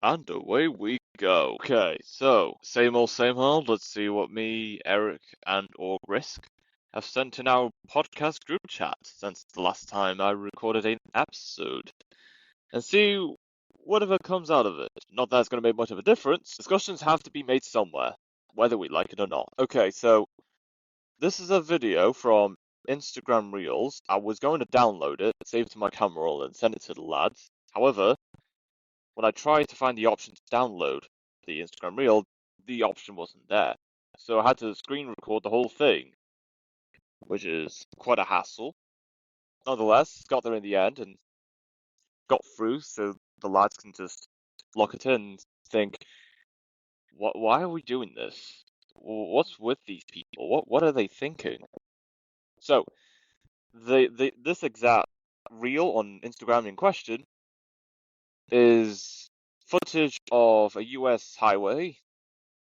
And away we go. Okay, so same old, same old. Let's see what me, Eric, and or Risk have sent in our podcast group chat since the last time I recorded an episode, and see whatever comes out of it. Not that it's going to make much of a difference. Discussions have to be made somewhere, whether we like it or not. Okay, so this is a video from Instagram Reels. I was going to download it, save it to my camera roll, and send it to the lads. However, when I tried to find the option to download the Instagram Reel, the option wasn't there. So I had to screen record the whole thing, which is quite a hassle. Nonetheless, got there in the end and got through, so the lads can just lock it in and think, why are we doing this? What's with these people? What are they thinking? So, this exact reel on Instagram in question is footage of a US highway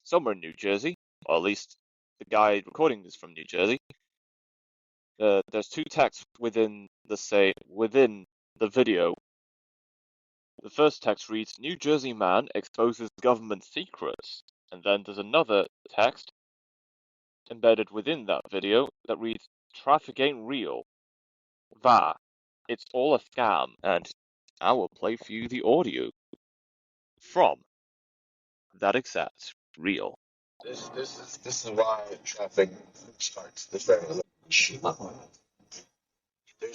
somewhere in New Jersey, or at least the guy recording this from New Jersey. There's two texts within the video. The first text reads, "New Jersey man exposes government secrets," and then there's another text embedded within that video that reads, "Traffic ain't real. Va, it's all a scam," and I will play for you the audio from that exact reel. This is why traffic starts. There's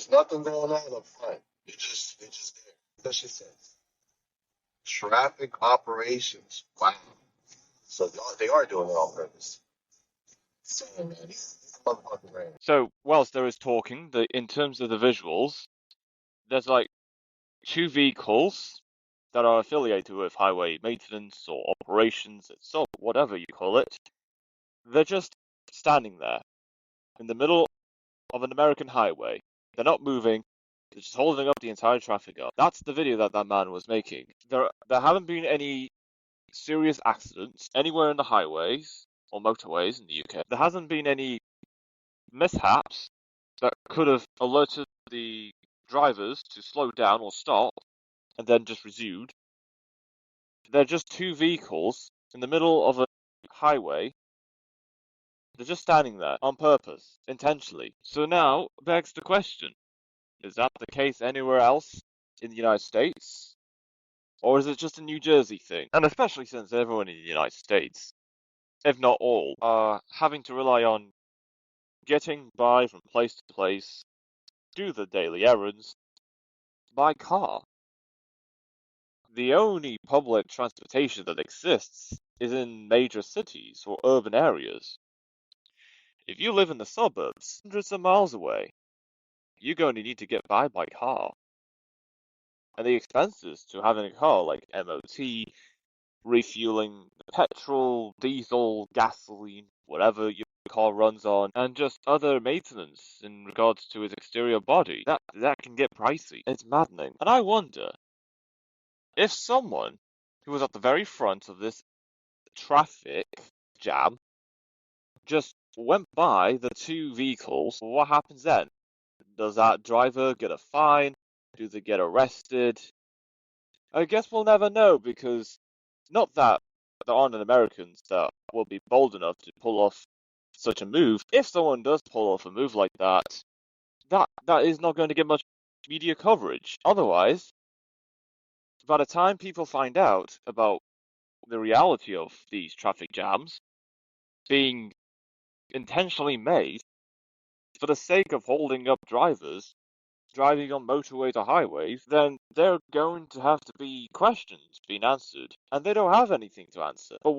nothing going on up front. You're just there. That's just it. Traffic operations. Wow. So they are doing it on purpose. Damn, man, these motherfuckers ran. So whilst there is talking, in terms of the visuals, there's like two vehicles that are affiliated with highway maintenance or operations, so whatever you call it. They're just standing there in the middle of an American highway. They're not moving. They're just holding up the entire traffic up. That's the video that man was making. There haven't been any serious accidents anywhere in the highways or motorways in the UK. There hasn't been any mishaps that could have alerted the drivers to slow down or stop and then just resumed. They're just two vehicles in the middle of a highway. They're just standing there on purpose, intentionally. So now begs the question, is that the case anywhere else in the United States? Or is it just a New Jersey thing? And especially since everyone in the United States, if not all, are having to rely on getting by from place to place, do the daily errands, by car. The only public transportation that exists is in major cities or urban areas. If you live in the suburbs, hundreds of miles away, you're going to need to get by car. And the expenses to having a car, like MOT, refueling petrol, diesel, gasoline, whatever your car runs on, and just other maintenance in regards to its exterior body, that can get pricey. It's maddening. And I wonder if someone who was at the very front of this traffic jam just went by the two vehicles, what happens then? Does that driver get a fine? Do they get arrested? I guess we'll never know, because not that there aren't Americans that will be bold enough to pull off such a move. If someone does pull off a move like that, that is not going to get much media coverage. Otherwise, by the time people find out about the reality of these traffic jams being intentionally made for the sake of holding up drivers driving on motorways or highways, then there are going to have to be questions being answered, and they don't have anything to answer. But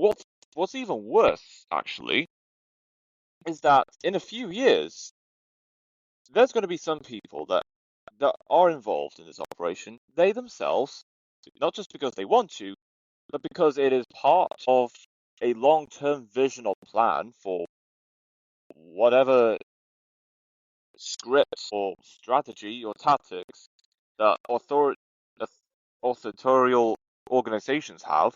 what's even worse, actually, is that in a few years, there's going to be some people that are involved in this operation, they themselves, not just because they want to, but because it is part of a long-term vision or plan for whatever script or strategy or tactics that authorial organizations have.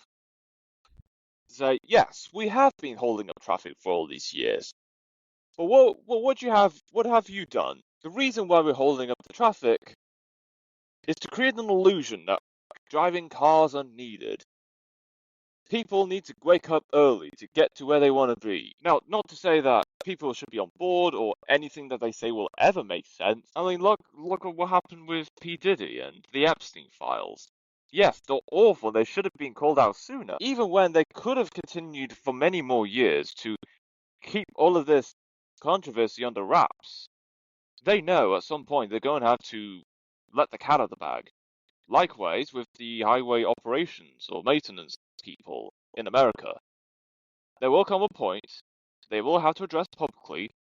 Say, yes, we have been holding up traffic for all these years. But what have you done? The reason why we're holding up the traffic is to create an illusion that driving cars are needed. People need to wake up early to get to where they want to be. Now, not to say that people should be on board or anything that they say will ever make sense. I mean, look at what happened with P. Diddy and the Epstein files. Yes, they're awful. They should have been called out sooner, even when they could have continued for many more years to keep all of this controversy under wraps. They know at some point they're going to have to let the cat out of the bag. Likewise with the highway operations or maintenance people in America. There will come a point they will have to address publicly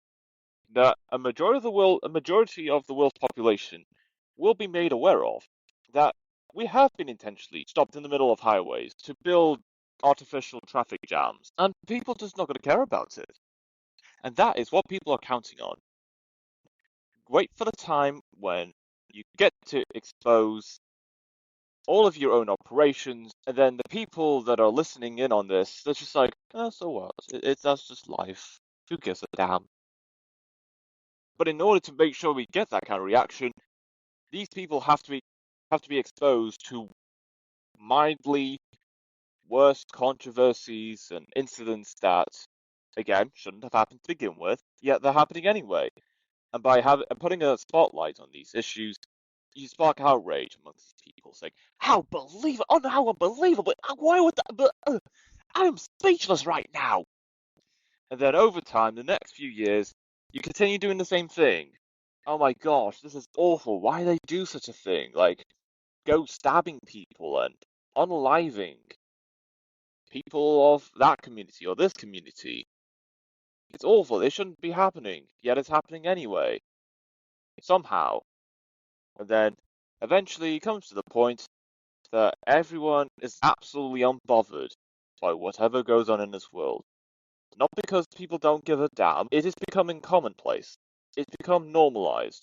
that a majority of the world's population will be made aware of that we have been intentionally stopped in the middle of highways to build artificial traffic jams, and people just not going to care about it. And that is what people are counting on. Wait for the time when you get to expose all of your own operations, and then the people that are listening in on this, they're just like, oh, so what? That's just life. Who gives a damn? But in order to make sure we get that kind of reaction, these people have to be exposed to mildly worse controversies and incidents that, again, shouldn't have happened to begin with, yet they're happening anyway. And by putting a spotlight on these issues, you spark outrage amongst these people, saying, "How believable! Oh, how unbelievable! Why would that? But I am speechless right now." And then over time, the next few years, you continue doing the same thing. Oh my gosh, this is awful. Why do they do such a thing? Like, go stabbing people and unaliving people of that community or this community. It's awful. It shouldn't be happening, yet it's happening anyway. Somehow. And then eventually it comes to the point that everyone is absolutely unbothered by whatever goes on in this world. Not because people don't give a damn, it is becoming commonplace. It's become normalized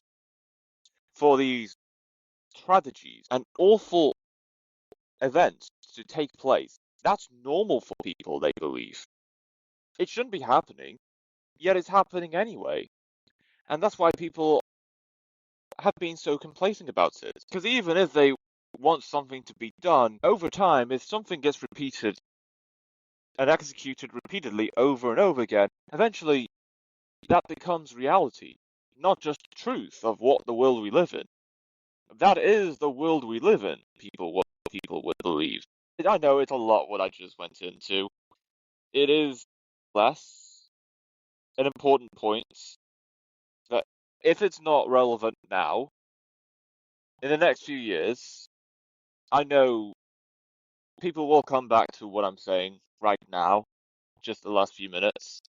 for these tragedies and awful events to take place. That's normal for people, they believe. It shouldn't be happening, yet it's happening anyway. And that's why people have been so complacent about it. Because even if they want something to be done, over time, if something gets repeated and executed repeatedly over and over again, eventually that becomes reality, not just truth of what the world we live in. That is the world we live in, what people would believe. I know it's a lot what I just went into. It is less an important point that if it's not relevant now, in the next few years, I know people will come back to what I'm saying right now, just the last few minutes,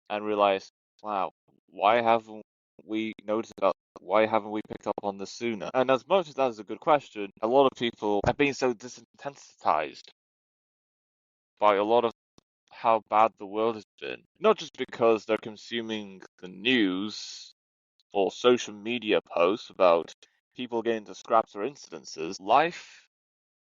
and realize, wow, why haven't we noticed about why haven't we picked up on this sooner? And as much as that is a good question, a lot of people have been so desensitized by a lot of how bad the world has been. Not just because they're consuming the news or social media posts about people getting into scraps or incidences. Life,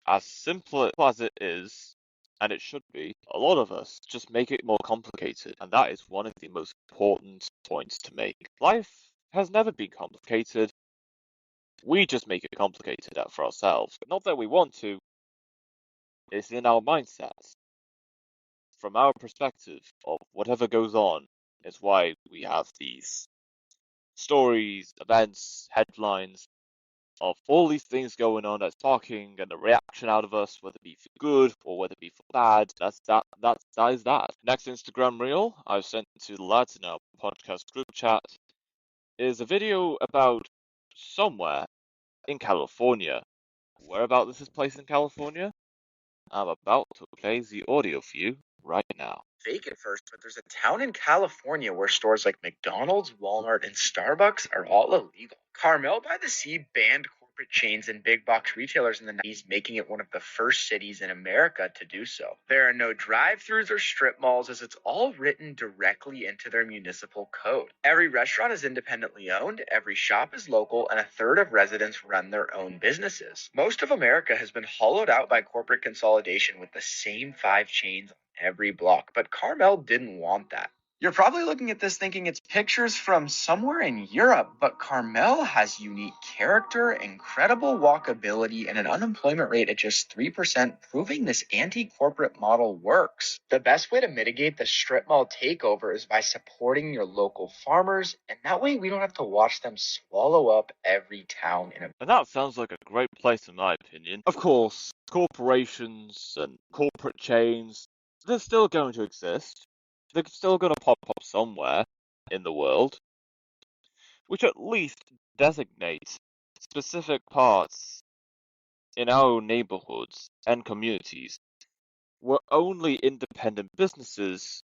as simple as it is, and it should be, a lot of us just make it more complicated, and that is one of the most important points to make. Life has never been complicated. We just make it complicated for ourselves. Not that we want to, it's in our mindsets. From our perspective of whatever goes on, is why we have these stories, events, headlines of all these things going on that's sparking and the reaction out of us, whether it be for good or whether it be for bad. That is that. Next Instagram reel I've sent to the lads in our podcast group chat is a video about somewhere in California. Where about this is placed in California? I'm about to play the audio for you right now. Fake at first, but there's a town in California where stores like McDonald's, Walmart, and Starbucks are all illegal. Carmel-By-The-Sea banned corporate chains and big box retailers in the 90s, making it one of the first cities in America to do so. There are no drive-thrus or strip malls, as it's all written directly into their municipal code. Every restaurant is independently owned, every shop is local, and a third of residents run their own businesses. Most of America has been hollowed out by corporate consolidation with the same 5 chains every block, but Carmel didn't want that. You're probably looking at this thinking it's pictures from somewhere in Europe, but Carmel has unique character, incredible walkability, and an unemployment rate at just 3%, proving this anti-corporate model works. The best way to mitigate the strip mall takeover is by supporting your local farmers, and that way we don't have to watch them swallow up every town in a... And that sounds like a great place in my opinion. Of course, corporations and corporate chains, they're still going to exist. They're still going to pop up somewhere in the world, which at least designate specific parts in our neighborhoods and communities where only independent businesses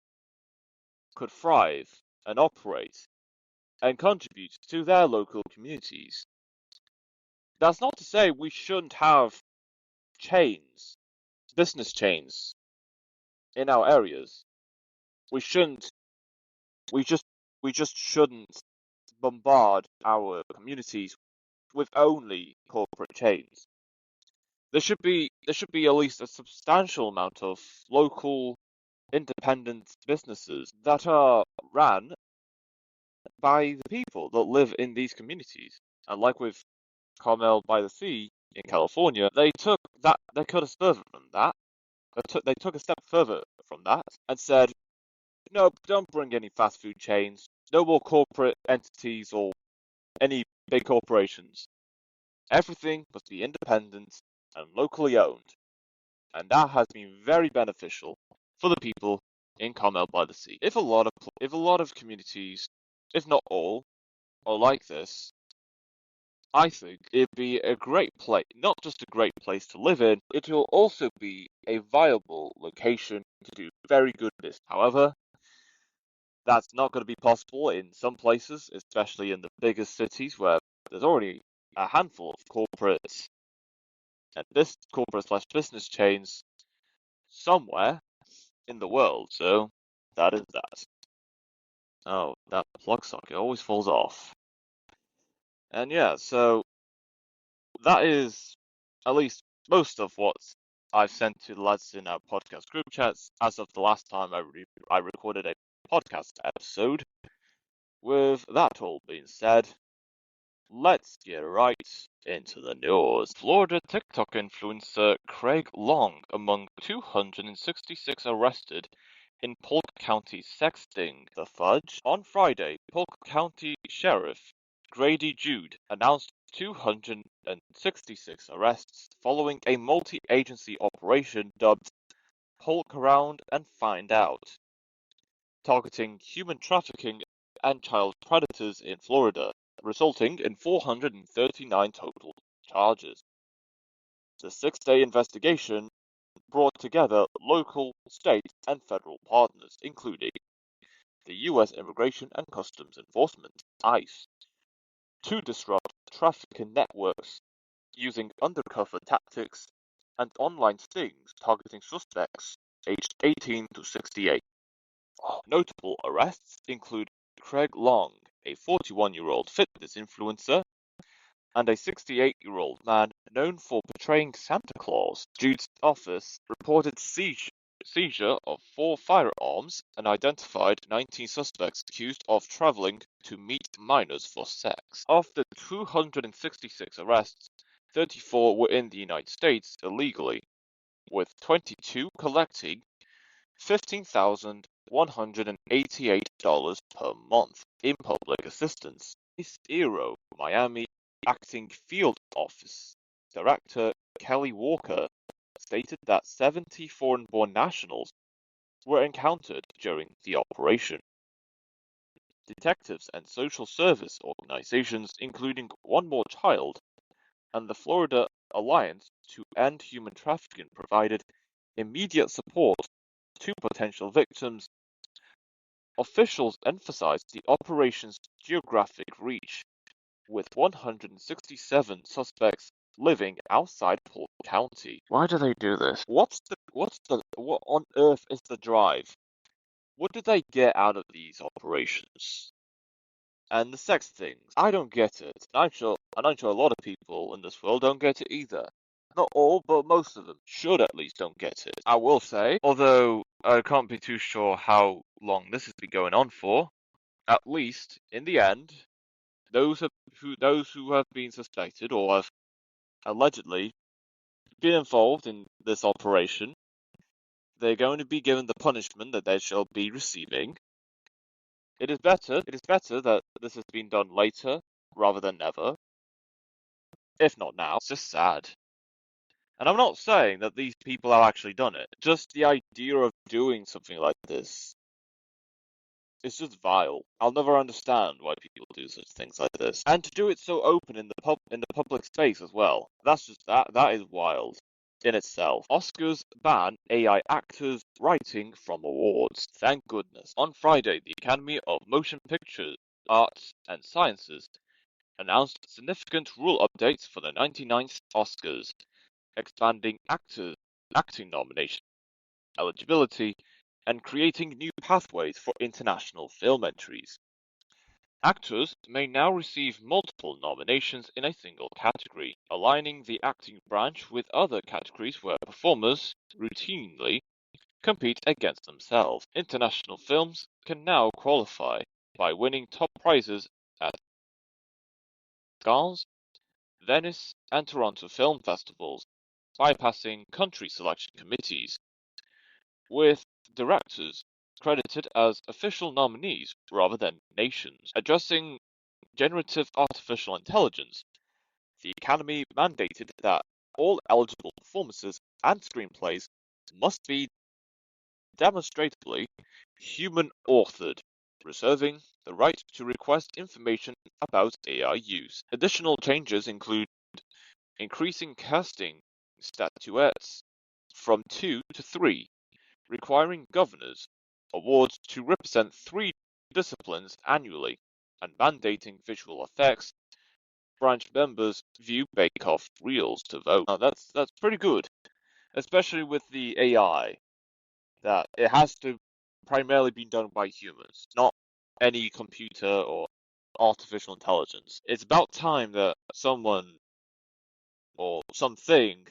could thrive and operate and contribute to their local communities. That's not to say we shouldn't have chains, business chains in our areas. We shouldn't, we just shouldn't bombard our communities with only corporate chains. There should be at least a substantial amount of local independent businesses that are ran by the people that live in these communities. And like with Carmel-By-The-Sea in California, they took a further from that. They took a step further from that and said, no, don't bring any fast food chains, no more corporate entities or any big corporations. Everything must be independent and locally owned. And that has been very beneficial for the people in Carmel-By-The-Sea. If a lot of communities, if not all, are like this, I think it'd be a great place, not just a great place to live in, it will also be a viable location to do very good business. However, that's not going to be possible in some places, especially in the biggest cities where there's already a handful of corporate slash business chains somewhere in the world. So that is that. Oh, that plug socket always falls off. And yeah, so that is at least most of what I've sent to the lads in our podcast group chats as of the last time I recorded a podcast episode. With that all being said, let's get right into the news. Florida TikTok influencer Craig Long among 266 arrested in Polk County sexting. The fudge? On Friday, Polk County Sheriff Grady Jude announced 266 arrests following a multi-agency operation dubbed Polk Around and Find Out, targeting human trafficking and child predators in Florida, resulting in 439 total charges. The six-day investigation brought together local, state, and federal partners, including the U.S. Immigration and Customs Enforcement, ICE, to disrupt trafficking networks using undercover tactics and online stings targeting suspects aged 18 to 68. Notable arrests include Craig Long, a 41-year-old fitness influencer, and a 68-year-old man known for portraying Santa Claus. Jude's office reported seizure of 4 firearms and identified 19 suspects accused of traveling to meet minors for sex. Of the 266 arrests, 34 were in the United States illegally, with 22 collecting $15,188 per month in public assistance. Aero Miami Acting Field Office Director Kelly Walker stated that 70 foreign-born nationals were encountered during the operation. Detectives and social service organizations, including One More Child and the Florida Alliance to End Human Trafficking, provided immediate support to potential victims. Officials emphasized the operation's geographic reach, with 167 suspects living outside Polk County. Why do they do this? What on earth is the drive? What do they get out of these operations? And the sex things, I don't get it. I'm sure a lot of people in this world don't get it either. Not all, but most of them should at least don't get it. I will say, although I can't be too sure how long this has been going on for, at least in the end, those who have been suspected or have allegedly been involved in this operation, they're going to be given the punishment that they shall be receiving. It is better that this has been done later rather than never. If not now, it's just sad. And I'm not saying that these people have actually done it. Just the idea of doing something like this is just vile. I'll never understand why people do such things like this. And to do it so open in the public space as well. That is wild in itself. Oscars ban AI actors writing from awards. Thank goodness. On Friday, the Academy of Motion Picture Arts and Sciences announced significant rule updates for the 99th Oscars, expanding acting nomination eligibility and creating new pathways for international film entries. Actors may now receive multiple nominations in a single category, aligning the acting branch with other categories where performers routinely compete against themselves. International films can now qualify by winning top prizes at Cannes, Venice, and Toronto film festivals, bypassing country selection committees, with directors credited as official nominees rather than nations. Addressing generative artificial intelligence, the Academy mandated that all eligible performances and screenplays must be demonstrably human-authored, reserving the right to request information about AI use. Additional changes include increasing casting statuettes from 2 to 3, requiring governors' awards to represent 3 disciplines annually, and mandating visual effects branch members view bake-off reels to vote. Now that's pretty good, especially with the AI, that it has to primarily be done by humans, not any computer or artificial intelligence. It's about time that someone or something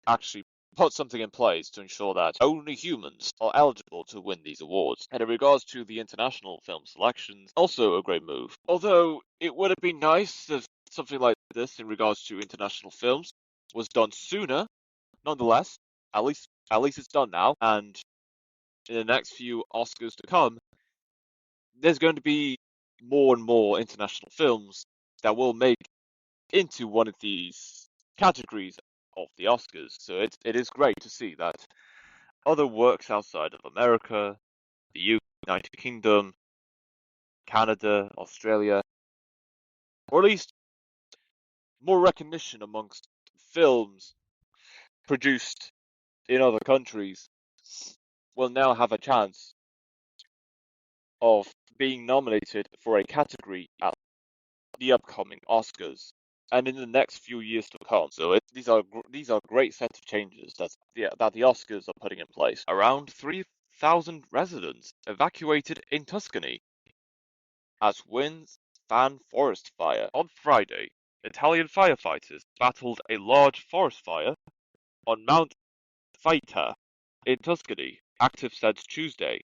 actually put something in place to ensure that only humans are eligible to win these awards. And in regards to the international film selections, also a great move. Although it would have been nice if something like this in regards to international films was done sooner, nonetheless, at least it's done now, and in the next few Oscars to come, there's going to be more and more international films that will make into one of these categories of the Oscars. So it is great to see that other works outside of America, the United Kingdom, Canada, Australia, or at least more recognition amongst films produced in other countries, will now have a chance of being nominated for a category at the upcoming Oscars and in the next few years to come. So these are great set of changes that the Oscars are putting in place. Around 3,000 residents evacuated in Tuscany as winds fan forest fire. On Friday, Italian firefighters battled a large forest fire on Mount Faita in Tuscany, active since Tuesday,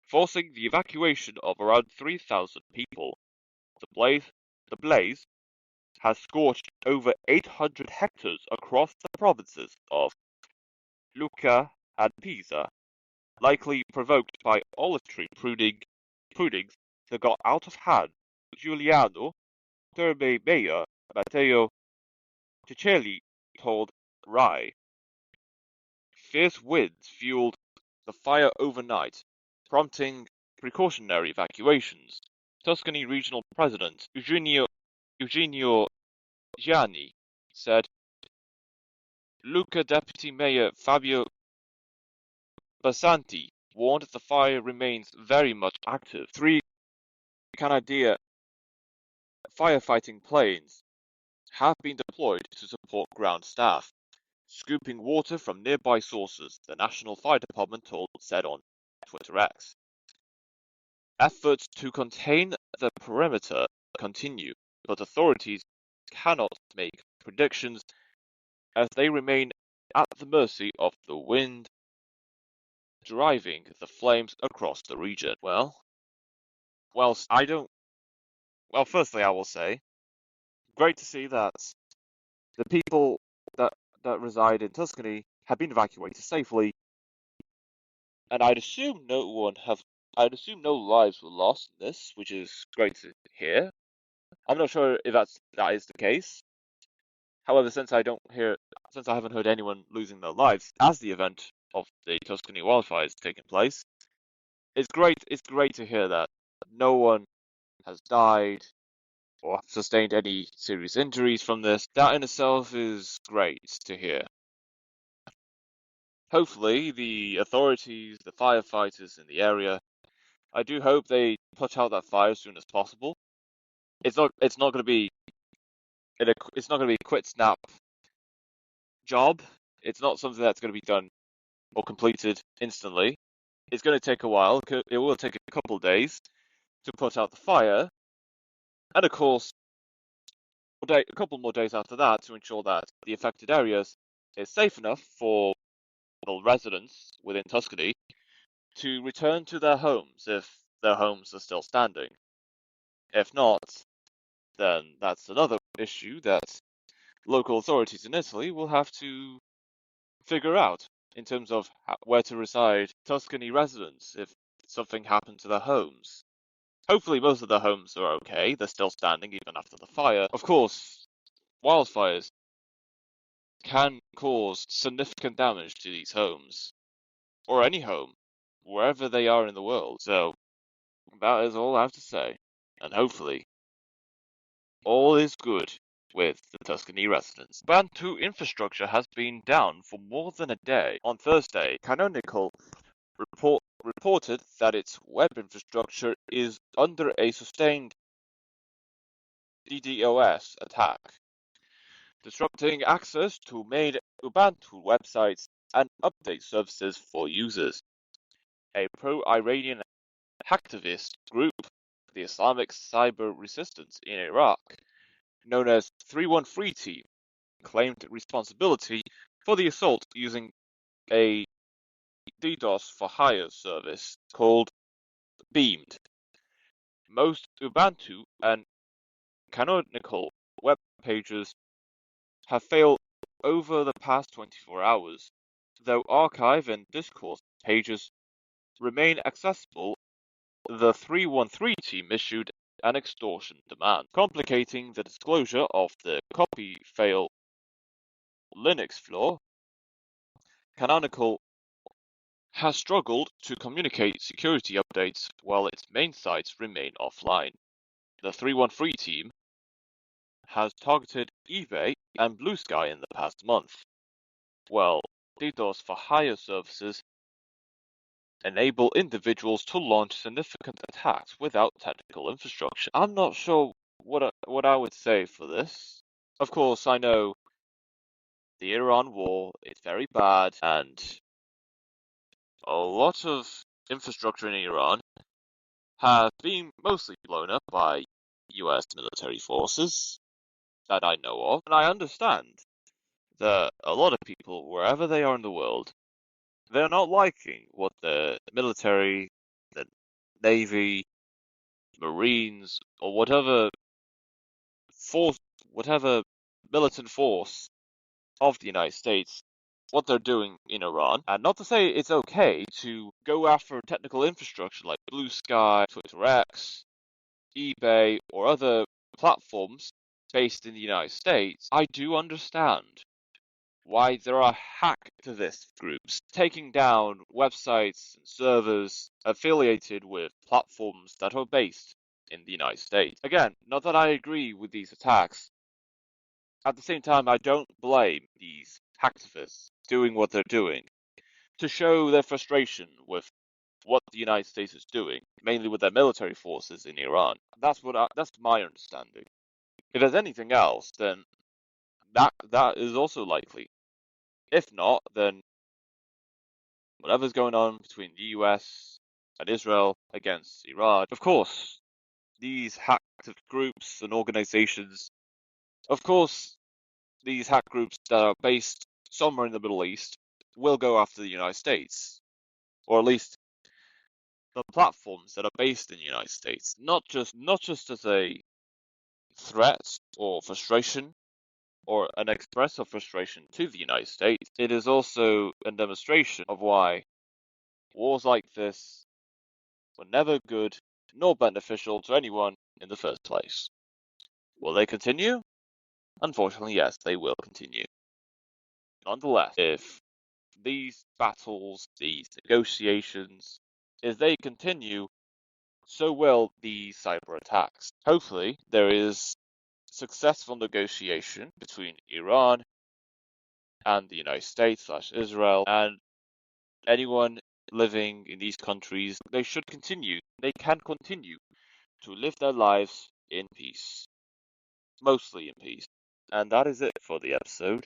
forcing the evacuation of around 3,000 people. The blaze has scorched over 800 hectares across the provinces of Lucca and Pisa, likely provoked by olive tree prunings that got out of hand. Giuliano Terme Mayor Matteo Ticelli told Rai. Fierce winds fueled the fire overnight, prompting precautionary evacuations. Tuscany Regional President Eugenio Gianni said Lucca Deputy Mayor Fabio Basanti warned the fire remains very much active. 3 Canadair firefighting planes have been deployed to support ground staff, scooping water from nearby sources, the National Fire Department said on Twitter X. Efforts to contain the perimeter continue, but authorities cannot make predictions as they remain at the mercy of the wind, driving the flames across the region. Firstly, I will say, great to see that the people that reside in Tuscany have been evacuated safely, and I'd assume no lives were lost in this, which is great to hear. I'm not sure if that is the case. However, since I haven't heard anyone losing their lives as the event of the Tuscany wildfires taking place, it's great to hear that no one has died or sustained any serious injuries from this. That in itself is great to hear. Hopefully, the authorities, the firefighters in the area, I do hope they put out that fire as soon as possible. It's not going to be a quick snap job. It's not something that's going to be done or completed instantly. It's going to take a while. It will take a couple of days to put out the fire, and of course, a couple more days after that to ensure that the affected areas is safe enough for the residents within Tuscany to return to their homes if their homes are still standing. If not, then that's another issue that local authorities in Italy will have to figure out in terms of where to reside Tuscany residents if something happened to their homes. Hopefully most of their homes are okay, they're still standing even after the fire. Of course, wildfires can cause significant damage to these homes, or any home, wherever they are in the world. So, that is all I have to say. And hopefully, all is good with the Tuscany residents. Bantu infrastructure has been down for more than a day. On Thursday, Canonical reported that its web infrastructure is under a sustained DDoS attack, disrupting access to main Ubuntu websites and update services for users. A pro-Iranian hacktivist group, the Islamic Cyber Resistance in Iraq, known as 313 Team, claimed responsibility for the assault using a DDoS for hire service called Beamed. Most Ubuntu and Canonical web pages have failed over the past 24 hours, though archive and discourse pages remain accessible. The 313 team issued an extortion demand, complicating the disclosure of the copy fail Linux flaw. Canonical has struggled to communicate security updates while its main sites remain offline. The 313 team has targeted eBay and Blue Sky in the past month, while DDoS for hire services enable individuals to launch significant attacks without technical infrastructure. I'm not sure what I would say for this. Of course, I know the Iran war is very bad, and a lot of infrastructure in Iran have been mostly blown up by US military forces that I know of, and I understand that a lot of people, wherever they are in the world, they're not liking what the military, the Navy, Marines, or whatever militant force of the United States, what they're doing in Iran. And not to say it's okay to go after technical infrastructure like Blue Sky, Twitter X, eBay, or other platforms based in the United States. I do understand why there are hacktivist groups taking down websites and servers affiliated with platforms that are based in the United States. Again, not that I agree with these attacks. At the same time, I don't blame these hacktivists doing what they're doing to show their frustration with what the United States is doing, mainly with their military forces in Iran. That's my understanding. If there's anything else, then that is also likely. If not, then whatever's going on between the US and Israel against Iran, of course, these hacktivist groups and organizations, of course, these hack groups that are based somewhere in the Middle East will go after the United States, or at least the platforms that are based in the United States, not just as a threat or frustration or an express of frustration to the United States. It is also a demonstration of why wars like this were never good nor beneficial to anyone in the first place. Will they continue? Unfortunately, yes, they will continue. Nonetheless, if these battles, these negotiations, if they continue, so will these cyber attacks. Hopefully, there is successful negotiation between Iran and the United States / Israel, and anyone living in these countries, they should continue. They can continue to live their lives in peace. Mostly in peace. And that is it for the episode.